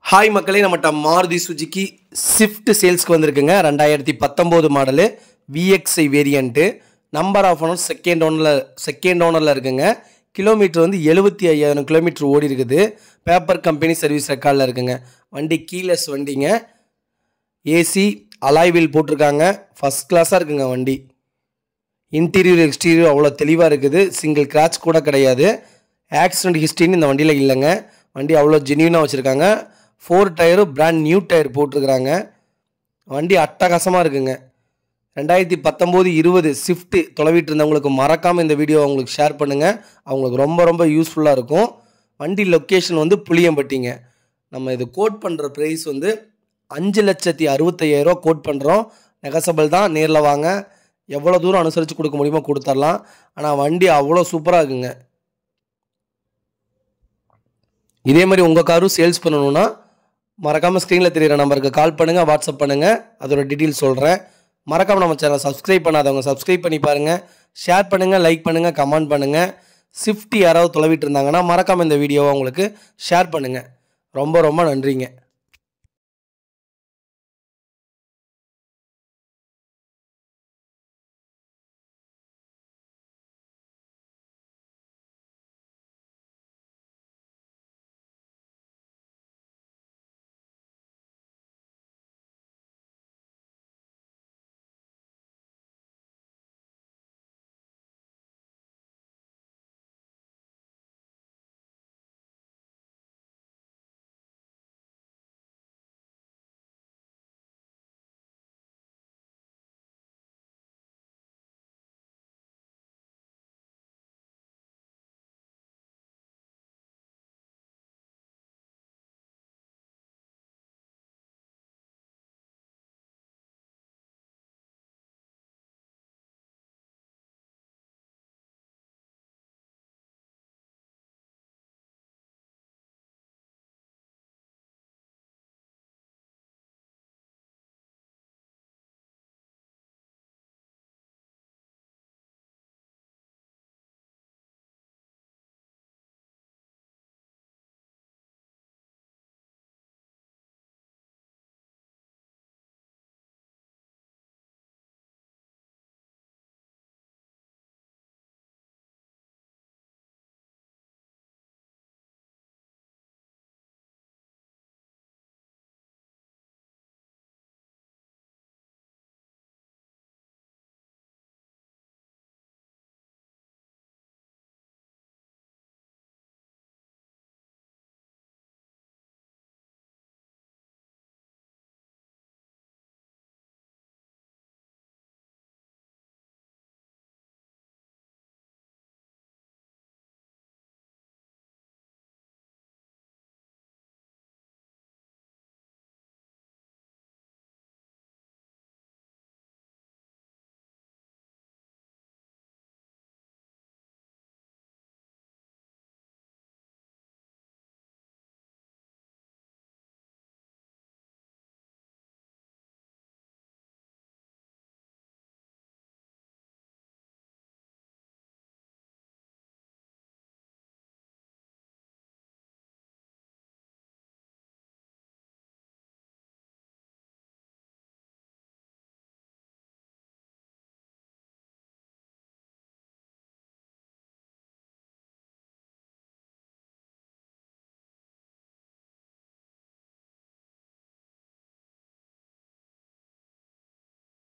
Hi மக்களே, நம்மகிட்ட Maruti சுஜுக்கி Swift சேல்ஸ்க்கு வந்திருக்குங்க. 2019 model VXI variant. Number of owner second ஓனரில் இருக்குங்க. கிலோமீட்டர் வந்து 75,000 கிலோமீட்டர் ஓடி இருக்குது. பேப்பர் கம்பெனி சர்வீஸ் ரெக்கார்டில் இருக்குங்க. வண்டி கீலெஸ் வண்டிங்க. ஏசி அலாய் வீல் போட்டிருக்காங்க. ஃபஸ்ட் கிளாஸாக இருக்குங்க வண்டி. இன்டீரியர் எக்ஸ்டீரியர் அவ்வளோ தெளிவாக இருக்குது. சிங்கிள் கிராச் கூட கிடையாது. ஆக்சிடென்ட் ஹிஸ்ட்ரின்னு இந்த வண்டியில் இல்லைங்க. வண்டி அவ்வளோ ஜென்யூனாக வச்சுருக்காங்க. 4 டயரும் பிராண்ட் நியூ டயர் போட்டிருக்கிறாங்க. வண்டி அட்டகாசமாக இருக்குங்க. 2019-20 ஸ்விஃப்ட் தொலைவிட்டு இருந்தவங்களுக்கு மறக்காமல் இந்த வீடியோ அவங்களுக்கு ஷேர் பண்ணுங்கள். அவங்களுக்கு ரொம்ப ரொம்ப யூஸ்ஃபுல்லாக இருக்கும். வண்டி லொக்கேஷன் வந்து புளியம்பட்டிங்க. நம்ம இது கோட் பண்ணுற ப்ரைஸ் வந்து 5,65,000 கோட் பண்ணுறோம். நெகசபிள் தான். நேரில் வாங்க. எவ்வளோ தூரம் அனுசரித்து கொடுக்க முடியுமோ கொடுத்துடலாம். ஆனால் வண்டி அவ்வளோ சூப்பராக இருக்குங்க. இதே மாதிரி உங்கள் காரும் சேல்ஸ் பண்ணணுன்னா மறக்காமல் ஸ்க்ரீனில் தெரிகிற நம்பருக்கு கால் பண்ணுங்கள், வாட்ஸ்அப் பண்ணுங்கள். அதோட டீட்டெயில்ஸ் சொல்கிறேன். மறக்காமல் நம்ம சேனலை சப்ஸ்கிரைப் பண்ணாதவங்க சப்ஸ்கிரைப் பண்ணி பாருங்கள். ஷேர் பண்ணுங்கள், லைக் பண்ணுங்கள், கமெண்ட் பண்ணுங்கள். ஸ்விஃப்ட் யாராவது தொலைவிட்டு இருந்தாங்கன்னா மறக்காமல் இந்த வீடியோவை உங்களுக்கு ஷேர் பண்ணுங்கள். ரொம்ப ரொம்ப நன்றிங்க.